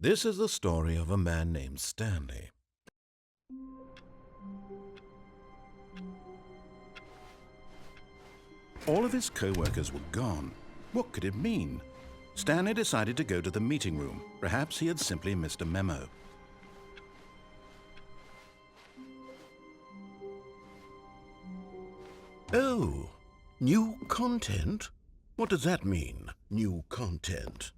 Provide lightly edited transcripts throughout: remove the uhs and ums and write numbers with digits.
This is the story of a man named Stanley. All of his co-workers were gone. What could it mean? Stanley decided to go to the meeting room. Perhaps he had simply missed a memo. Oh, new content? What does that mean, new content?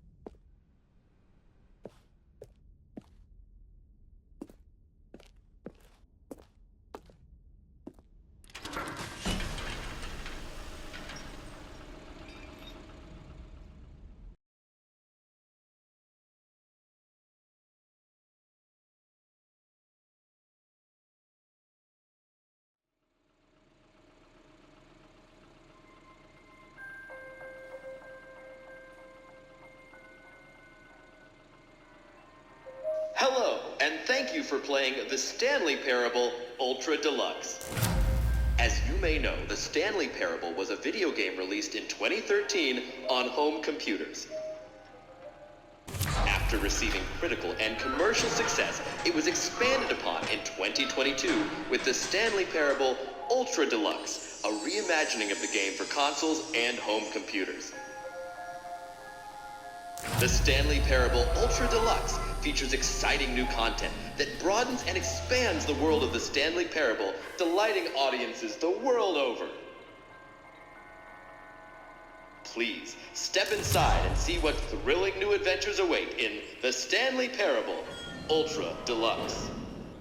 Hello, and thank you for playing the Stanley Parable Ultra Deluxe. As you may know, the Stanley Parable was a video game released in 2013 on home computers. After receiving critical and commercial success, it was expanded upon in 2022 with the Stanley Parable Ultra Deluxe, a reimagining of the game for consoles and home computers. The Stanley Parable Ultra Deluxe features exciting new content that broadens and expands the world of the Stanley Parable, delighting audiences the world over. Please, step inside and see what thrilling new adventures await in the Stanley Parable Ultra Deluxe.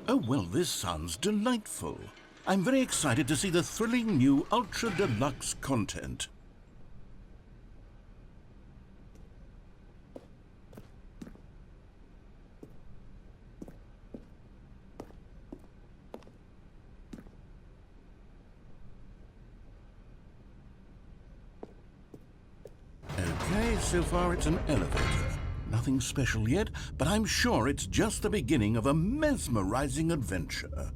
Oh, well, this sounds delightful. I'm very excited to see the thrilling new Ultra Deluxe content. Okay, so far it's an elevator. Nothing special yet, but I'm sure it's just the beginning of a mesmerizing adventure.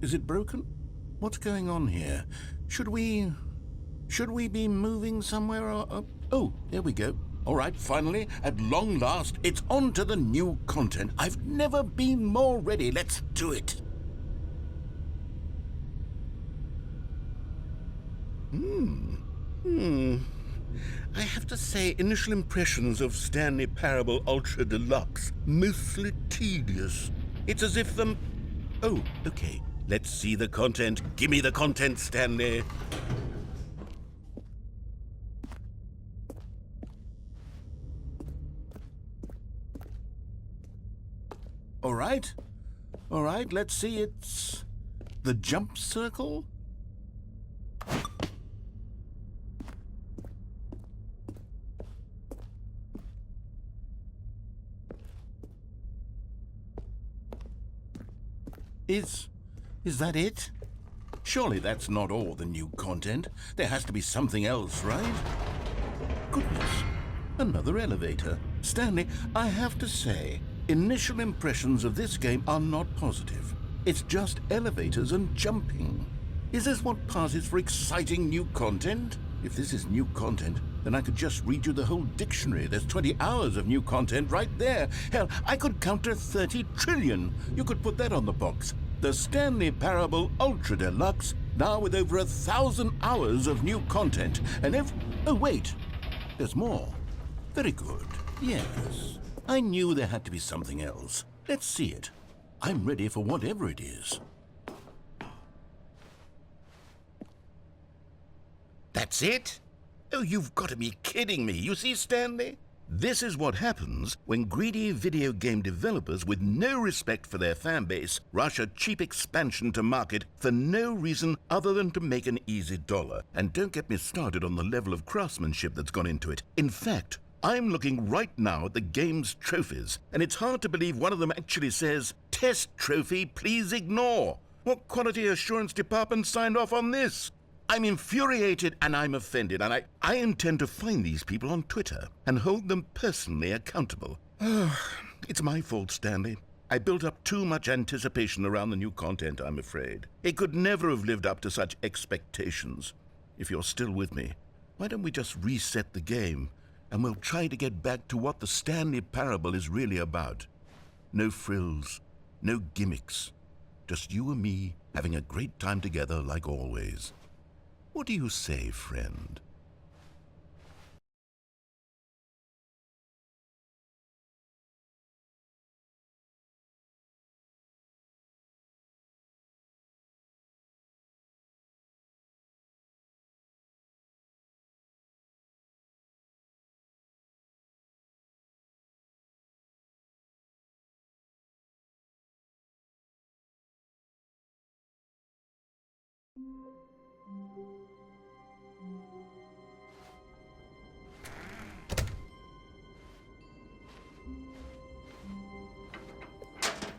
Is it broken? What's going on here? Should we be moving somewhere or... Oh, there we go. All right, finally, at long last, it's on to the new content. I've never been more ready. Let's do it. I have to say, initial impressions of Stanley Parable Ultra Deluxe, mostly tedious. It's as if the... Oh, okay. Let's see the content. Give me the content, Stanley. All right, let's see. It's the jump circle. Is that it? Surely that's not all the new content. There has to be something else, right? Goodness, another elevator. Stanley, I have to say, initial impressions of this game are not positive. It's just elevators and jumping. Is this what passes for exciting new content? If this is new content, then I could just read you the whole dictionary. There's 20 hours of new content right there. Hell, I could count to 30 trillion. You could put that on the box. The Stanley Parable Ultra Deluxe, now with over 1,000 hours of new content. And if... Oh, wait. There's more. Very good. Yes. I knew there had to be something else. Let's see it. I'm ready for whatever it is. That's it? Oh, you've got to be kidding me. You see, Stanley? This is what happens when greedy video game developers with no respect for their fan base rush a cheap expansion to market for no reason other than to make an easy dollar. And don't get me started on the level of craftsmanship that's gone into it. In fact, I'm looking right now at the game's trophies, and it's hard to believe one of them actually says, "Test trophy, please ignore." What quality assurance department signed off on this? I'm infuriated and I'm offended, and I intend to find these people on Twitter and hold them personally accountable. It's my fault, Stanley. I built up too much anticipation around the new content, I'm afraid. It could never have lived up to such expectations. If you're still with me, Why don't we just reset the game, and we'll try to get back to what the Stanley Parable is really about. No frills, no gimmicks. Just you and me having a great time together like always. What do you say, friend?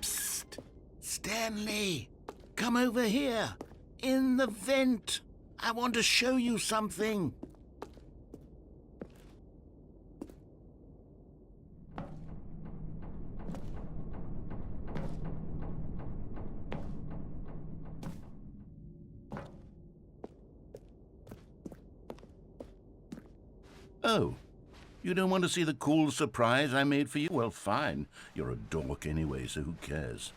Psst! Stanley! Come over here! In the vent! I want to show you something! Oh, you don't want to see the cool surprise I made for you? Well, fine. You're a dork anyway, so who cares?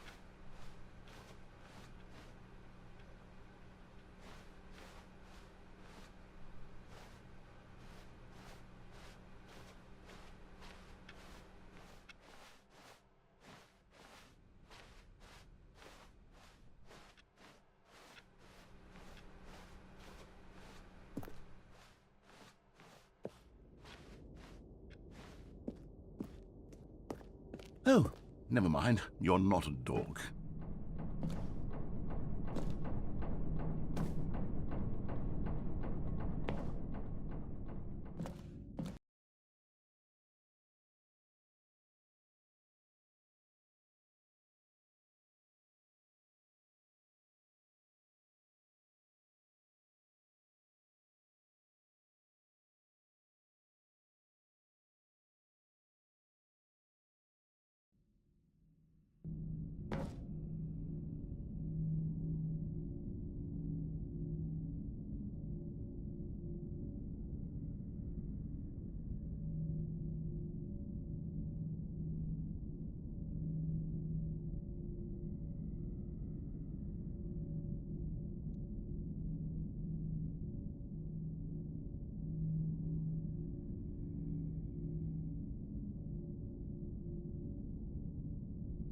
Oh, never mind. You're not a dog.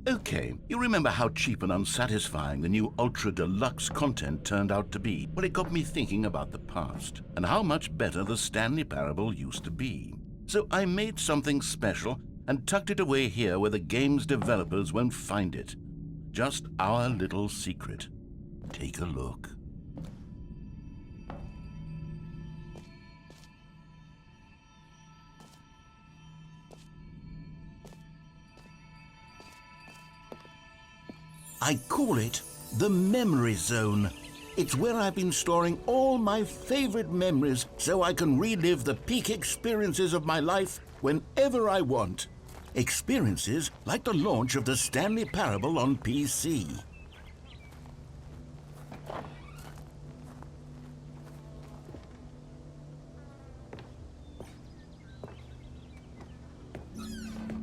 Okay, you remember how cheap and unsatisfying the new Ultra Deluxe content turned out to be? Well, it got me thinking about the past, and how much better the Stanley Parable used to be. So I made something special and tucked it away here where the game's developers won't find it. Just our little secret. Take a look. I call it the Memory Zone. It's where I've been storing all my favorite memories so I can relive the peak experiences of my life whenever I want. Experiences like the launch of the Stanley Parable on PC.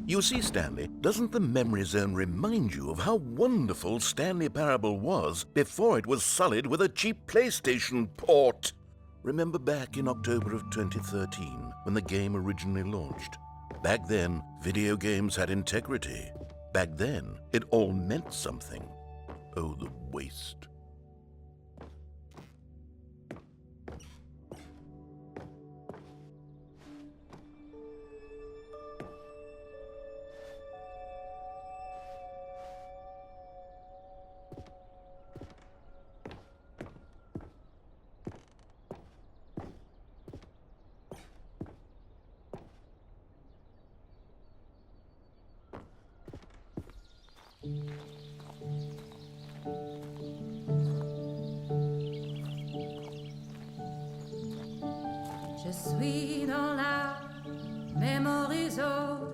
You see, Stanley, doesn't the Memory Zone remind you of how wonderful Stanley Parable was before it was sullied with a cheap PlayStation port? Remember back in October of 2013, when the game originally launched? Back then, video games had integrity. Back then, it all meant something. Oh, the waste. Je suis dans la memory zone.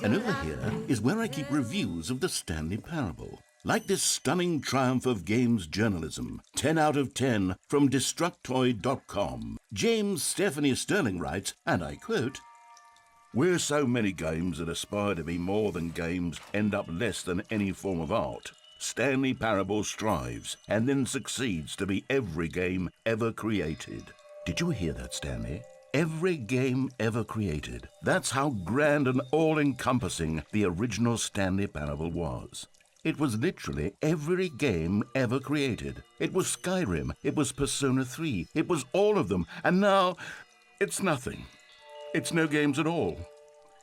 And over here is where I keep reviews of the Stanley Parable. Like this stunning triumph of games journalism, 10 out of 10 from Destructoid.com. James Stephanie Sterling writes, and I quote, "Where so many games that aspire to be more than games end up less than any form of art, Stanley Parable strives and then succeeds to be every game ever created." Did you hear that, Stanley? Every game ever created. That's how grand and all-encompassing the original Stanley Parable was. It was literally every game ever created. It was Skyrim, it was Persona 3, it was all of them, and now it's nothing. It's no games at all.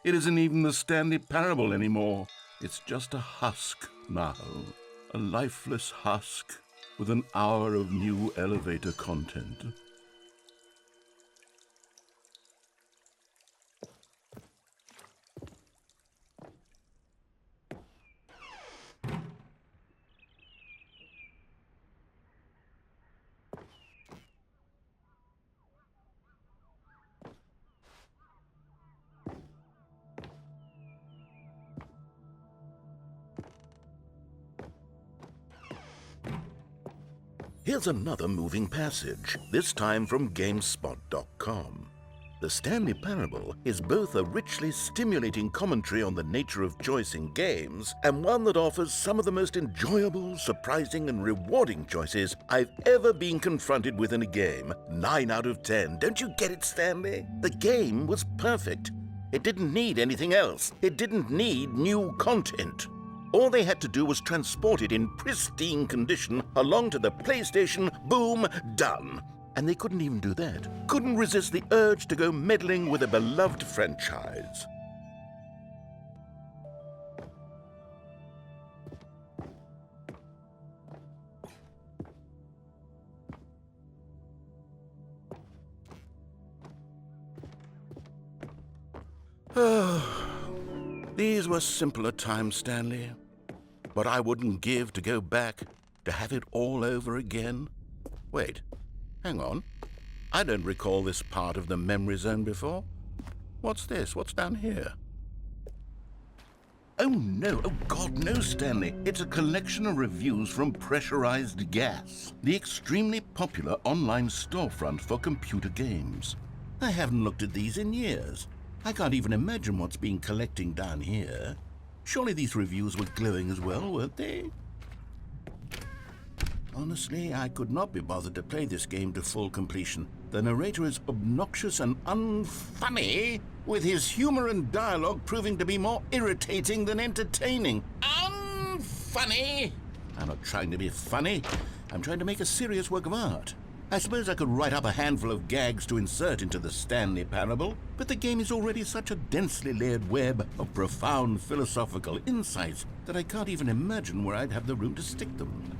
It isn't even the Stanley Parable anymore. It's just a husk now, a lifeless husk with an hour of new elevator content. Here's another moving passage, this time from GameSpot.com. The Stanley Parable is both a richly stimulating commentary on the nature of choice in games and one that offers some of the most enjoyable, surprising, and rewarding choices I've ever been confronted with in a game. 9 out of 10. Don't you get it, Stanley? The game was perfect. It didn't need anything else. It didn't need new content. All they had to do was transport it in pristine condition along to the PlayStation, boom, done. And they couldn't even do that. Couldn't resist the urge to go meddling with a beloved franchise. These were simpler times, Stanley. But I wouldn't give to go back, to have it all over again. Wait, hang on. I don't recall this part of the memory zone before. What's this? What's down here? Oh no, oh God, no, Stanley. It's a collection of reviews from Pressurized Gas, the extremely popular online storefront for computer games. I haven't looked at these in years. I can't even imagine what's been collecting down here. Surely these reviews were glowing as well, weren't they? Honestly, I could not be bothered to play this game to full completion. The narrator is obnoxious and unfunny, with his humor and dialogue proving to be more irritating than entertaining. Unfunny! I'm not trying to be funny. I'm trying to make a serious work of art. I suppose I could write up a handful of gags to insert into the Stanley Parable, but the game is already such a densely layered web of profound philosophical insights that I can't even imagine where I'd have the room to stick them.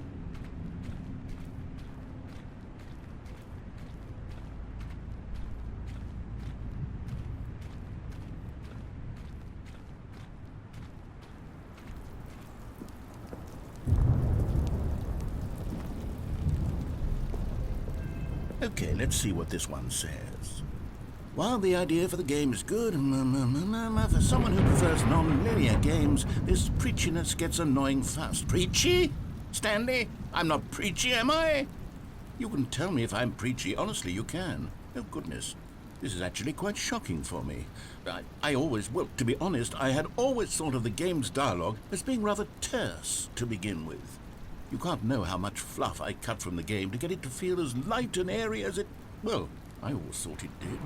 Okay, let's see what this one says. While the idea for the game is good, for someone who prefers non-linear games, this preachiness gets annoying fast. Preachy? Stanley? I'm not preachy, am I? You can tell me if I'm preachy. Honestly, you can. Oh, goodness. This is actually quite shocking for me. Well, to be honest, I had always thought of the game's dialogue as being rather terse to begin with. You can't know how much fluff I cut from the game to get it to feel as light and airy as it... Well, I always thought it did.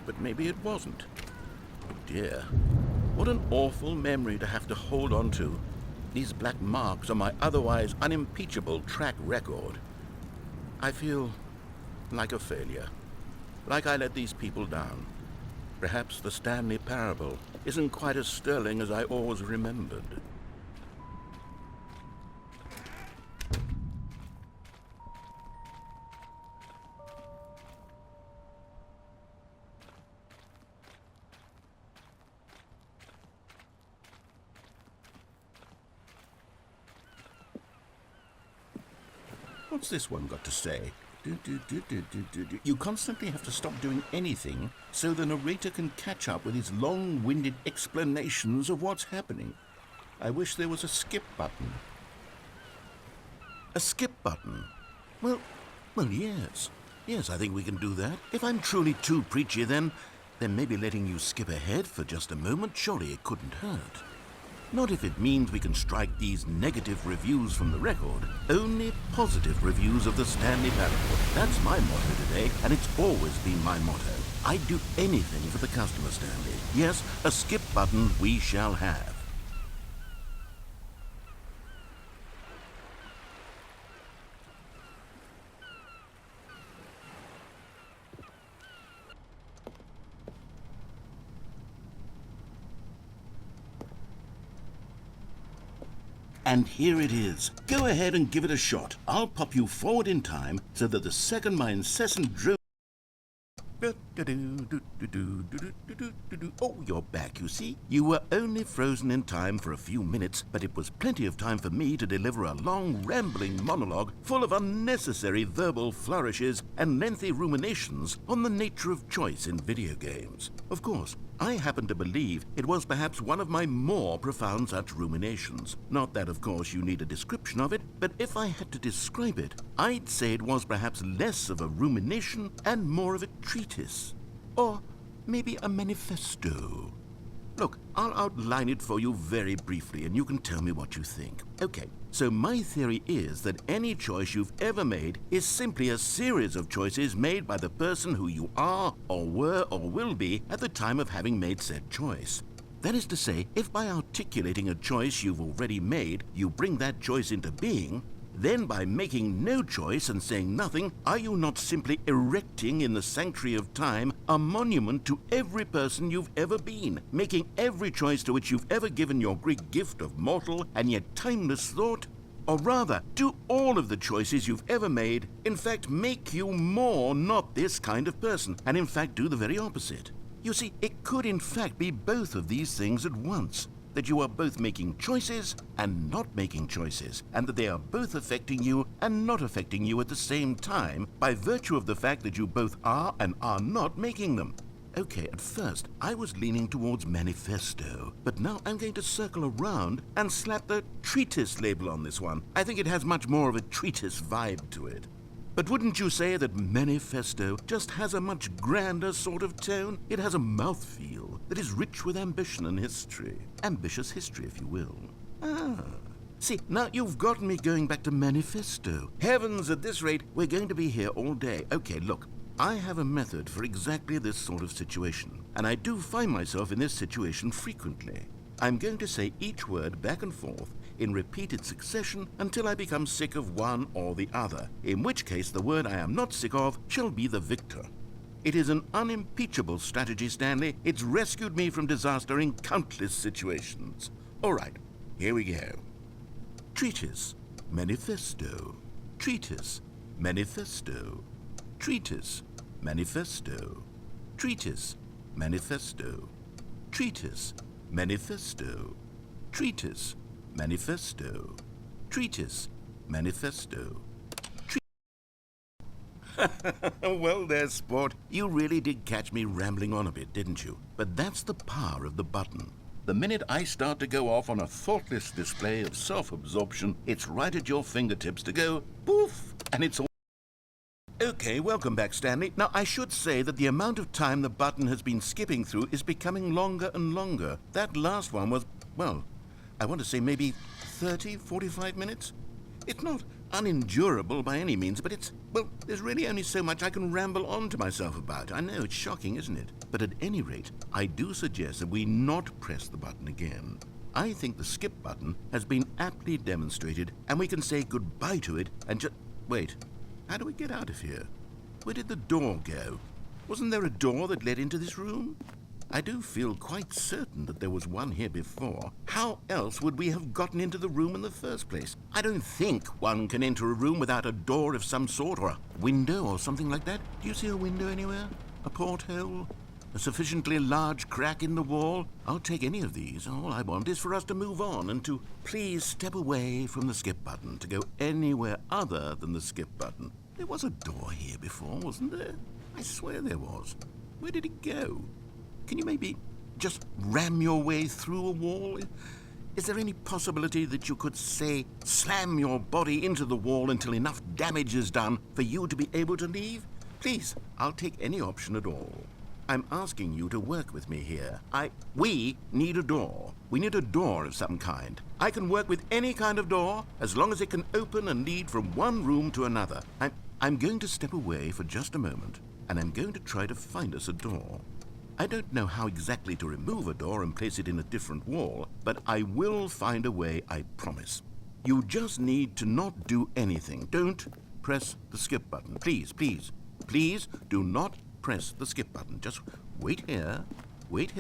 But maybe it wasn't. Oh dear. What an awful memory to have to hold on to. These black marks on my otherwise unimpeachable track record. I feel like a failure. Like I let these people down. Perhaps the Stanley Parable isn't quite as sterling as I always remembered. What's this one got to say? You constantly have to stop doing anything so the narrator can catch up with his long-winded explanations of what's happening. I wish there was a skip button. A skip button? Well, yes. Yes, I think we can do that. If I'm truly too preachy, then maybe letting you skip ahead for just a moment, surely it couldn't hurt. Not if it means we can strike these negative reviews from the record. Only positive reviews of the Stanley Parable. That's my motto today, and it's always been my motto. I'd do anything for the customer, Stanley. Yes, a skip button we shall have. And here it is. Go ahead and give it a shot. I'll pop you forward in time so that the second my incessant drone... Oh, you're back, you see. You were only frozen in time for a few minutes, but it was plenty of time for me to deliver a long, rambling monologue full of unnecessary verbal flourishes and lengthy ruminations on the nature of choice in video games. Of course, I happen to believe it was perhaps one of my more profound such ruminations. Not that, of course, you need a description of it, but if I had to describe it, I'd say it was perhaps less of a rumination and more of a treatise. Or maybe a manifesto. Look, I'll outline it for you very briefly, and you can tell me what you think. Okay, so my theory is that any choice you've ever made is simply a series of choices made by the person who you are, or were, or will be at the time of having made said choice. That is to say, if by articulating a choice you've already made, you bring that choice into being, then by making no choice and saying nothing, are you not simply erecting in the sanctuary of time a monument to every person you've ever been, making every choice to which you've ever given your great gift of mortal and yet timeless thought? Or rather, do all of the choices you've ever made, in fact, make you more not this kind of person, and in fact do the very opposite? You see, it could in fact be both of these things at once. That you are both making choices and not making choices, and that they are both affecting you and not affecting you at the same time by virtue of the fact that you both are and are not making them. Okay, at first, I was leaning towards manifesto, but now I'm going to circle around and slap the treatise label on this one. I think it has much more of a treatise vibe to it. But wouldn't you say that manifesto just has a much grander sort of tone? It has a mouthfeel that is rich with ambition and history. Ambitious history, if you will. See, now you've gotten me going back to manifesto. Heavens, at this rate, we're going to be here all day. Okay, look, I have a method for exactly this sort of situation, and I do find myself in this situation frequently. I'm going to say each word back and forth in repeated succession until I become sick of one or the other, in which case the word I am not sick of shall be the victor. It is an unimpeachable strategy, Stanley. It's rescued me from disaster in countless situations. All right, here we go. Treatise, manifesto. Treatise, manifesto. Treatise, manifesto. Treatise, manifesto. Treatise, manifesto. Treatise, manifesto. Treatise, manifesto. Well there, sport. You really did catch me rambling on a bit, didn't you? But that's the power of the button. The minute I start to go off on a thoughtless display of self-absorption, it's right at your fingertips to go poof, and it's all... Okay, welcome back, Stanley. Now, I should say that the amount of time the button has been skipping through is becoming longer and longer. That last one was, well, I want to say maybe 30, 45 minutes? It's not unendurable by any means, but it's, well, there's really only so much I can ramble on to myself about. I know, it's shocking, isn't it? But at any rate, I do suggest that we not press the button again. I think the skip button has been aptly demonstrated, and we can say goodbye to it and just... Wait, how do we get out of here? Where did the door go? Wasn't there a door that led into this room? I do feel quite certain that there was one here before. How else would we have gotten into the room in the first place? I don't think one can enter a room without a door of some sort, or a window or something like that. Do you see a window anywhere? A porthole? A sufficiently large crack in the wall? I'll take any of these. All I want is for us to move on and to please step away from the skip button, to go anywhere other than the skip button. There was a door here before, wasn't there? I swear there was. Where did it go? Can you maybe just ram your way through a wall? Is there any possibility that you could, say, slam your body into the wall until enough damage is done for you to be able to leave? Please, I'll take any option at all. I'm asking you to work with me here. We need a door. We need a door of some kind. I can work with any kind of door as long as it can open and lead from one room to another. I'm going to step away for just a moment, and I'm going to try to find us a door. I don't know how exactly to remove a door and place it in a different wall, but I will find a way, I promise. You just need to not do anything. Don't press the skip button. Please, please, please do not press the skip button. Just wait here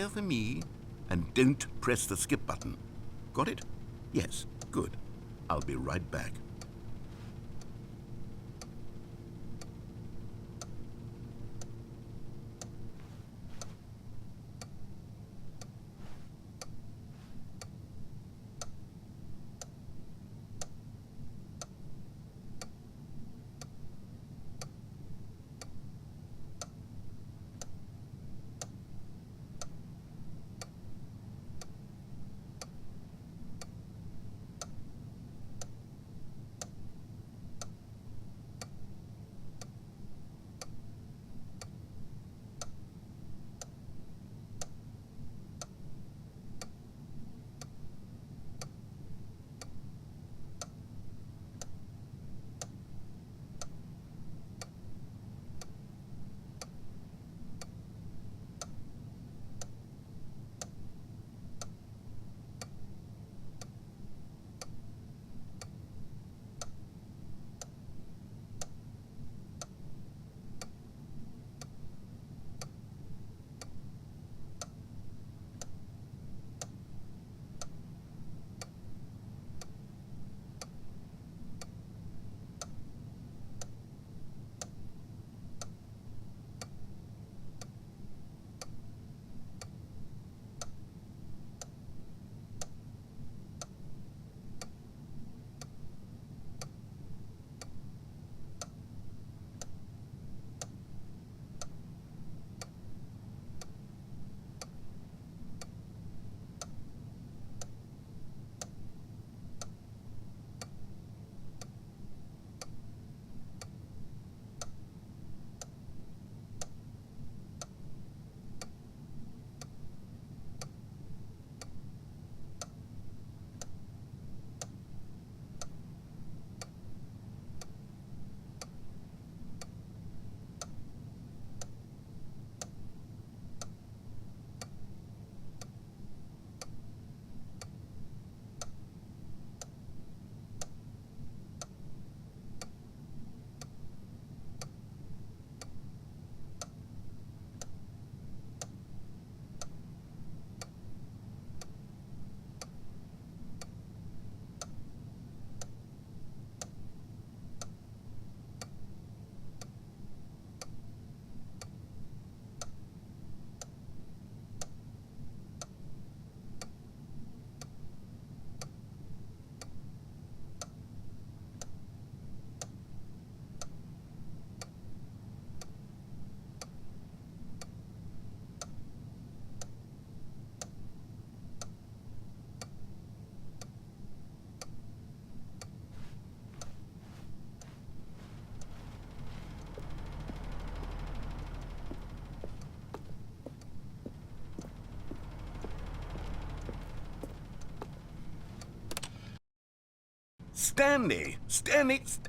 for me, and don't press the skip button. Got it? Yes, good. I'll be right back.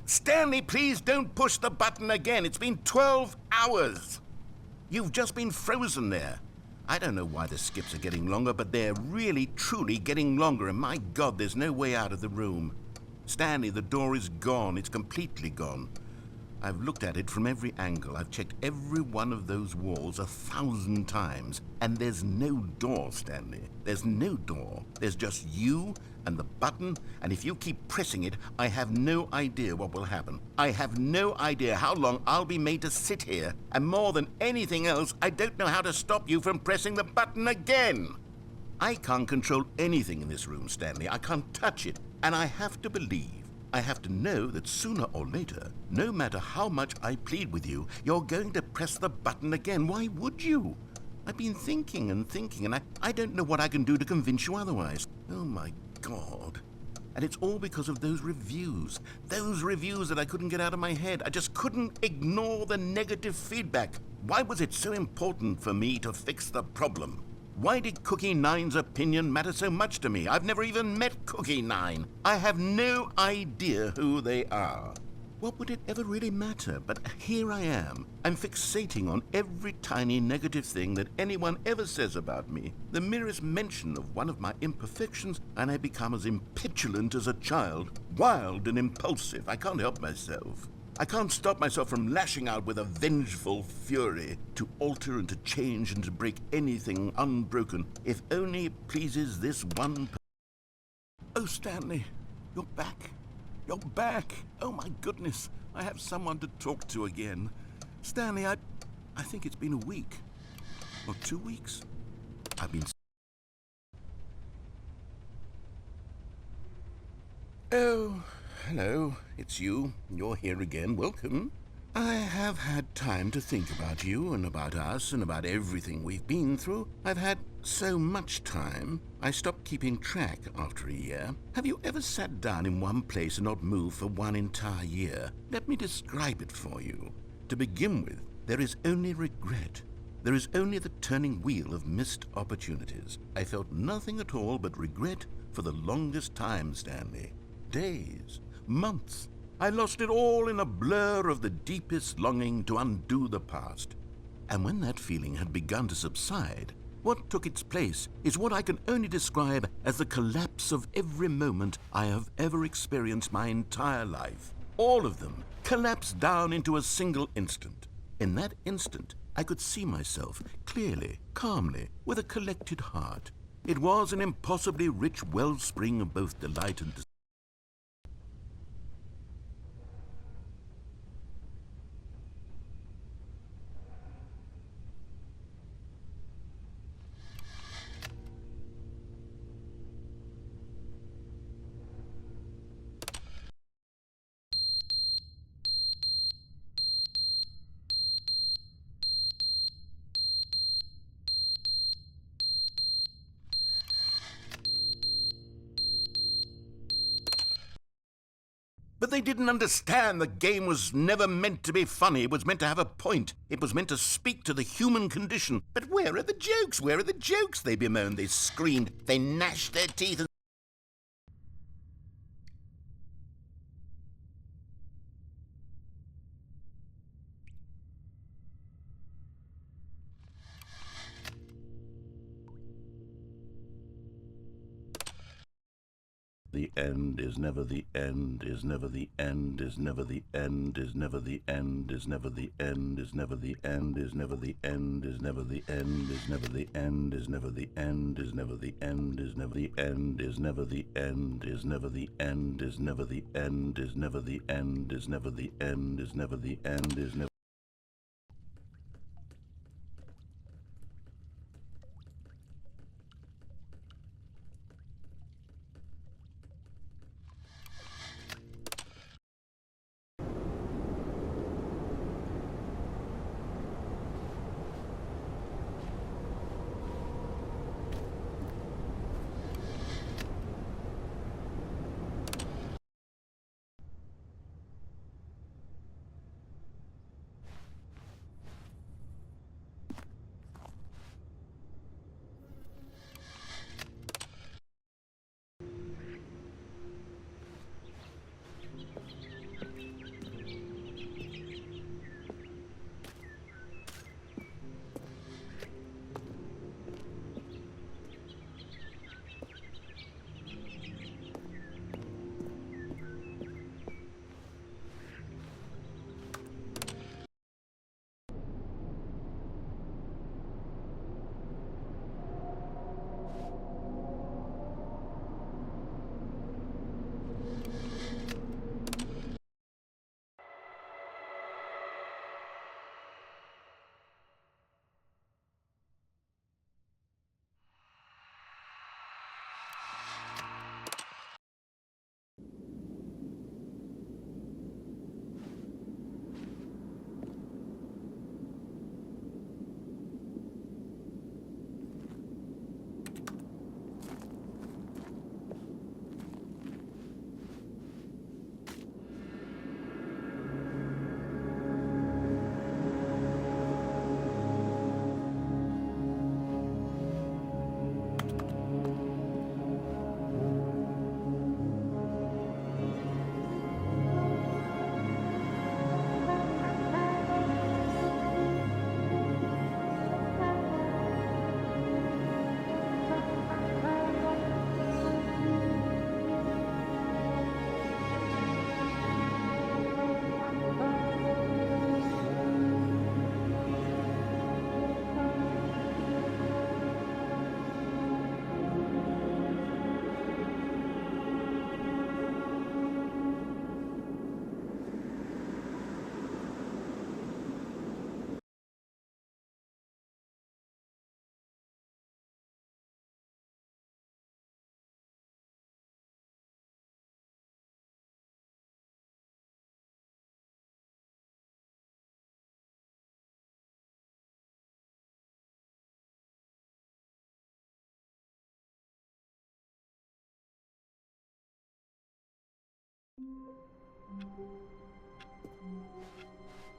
Stanley, please don't push the button again. It's been 12 hours. You've just been frozen there. I don't know why the skips are getting longer, but they're really, truly getting longer, and my God, there's no way out of the room. Stanley, the door is gone. It's completely gone. I've looked at it from every angle. I've checked every one of those walls 1,000 times, and there's no door, Stanley. There's no door. There's just you and the button, and if you keep pressing it, I have no idea what will happen. I have no idea how long I'll be made to sit here, and more than anything else, I don't know how to stop you from pressing the button again. I can't control anything in this room, Stanley. I can't touch it, and I have to believe, I have to know that sooner or later, no matter how much I plead with you, you're going to press the button again. Why would you? I've been thinking and thinking, and I don't know what I can do to convince you otherwise. Oh, my God. And it's all because of those reviews. Those reviews that I couldn't get out of my head. I just couldn't ignore the negative feedback. Why was it so important for me to fix the problem? Why did Cookie Nine's opinion matter so much to me? I've never even met Cookie Nine. I have no idea who they are. What would it ever really matter? But here I am. I'm fixating on every tiny negative thing that anyone ever says about me. The merest mention of one of my imperfections, and I become as impetulant as a child. Wild and impulsive. I can't help myself. I can't stop myself from lashing out with a vengeful fury to alter and to change and to break anything unbroken, if only it pleases this one person. Oh, Stanley, you're back. You're back. Oh, my goodness. I have someone to talk to again. Stanley, I think it's been a week. Or 2 weeks. I've been... Oh, hello. It's you. You're here again. Welcome. I have had time to think about you and about us and about everything we've been through. I've had so much time, I stopped keeping track after a year. Have you ever sat down in one place and not moved for one entire year? Let me describe it for you. To begin with, there is only regret. There is only the turning wheel of missed opportunities. I felt nothing at all but regret for the longest time, Stanley. Days, months. I lost it all in a blur of the deepest longing to undo the past. And when that feeling had begun to subside, what took its place is what I can only describe as the collapse of every moment I have ever experienced my entire life. All of them collapsed down into a single instant. In that instant, I could see myself clearly, calmly, with a collected heart. It was an impossibly rich wellspring of both delight and despair. But they didn't understand the game was never meant to be funny. It was meant to have a point. It was meant to speak to the human condition. But where are the jokes? Where are the jokes? They bemoaned, they screamed, they gnashed their teeth and... The end is never the end, is never the end, is never the end, is never the end, is never the end, is never the end, is never the end, is never the end, is never the end, is never the end, is never the end, is never the end, is never the end, is never the end, is never the end, is never the end, is never the end, is never the end, is never...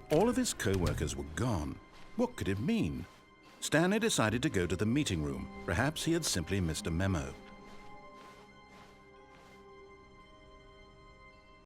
All of his co-workers were gone. What could it mean? Stanley decided to go to the meeting room. Perhaps he had simply missed a memo.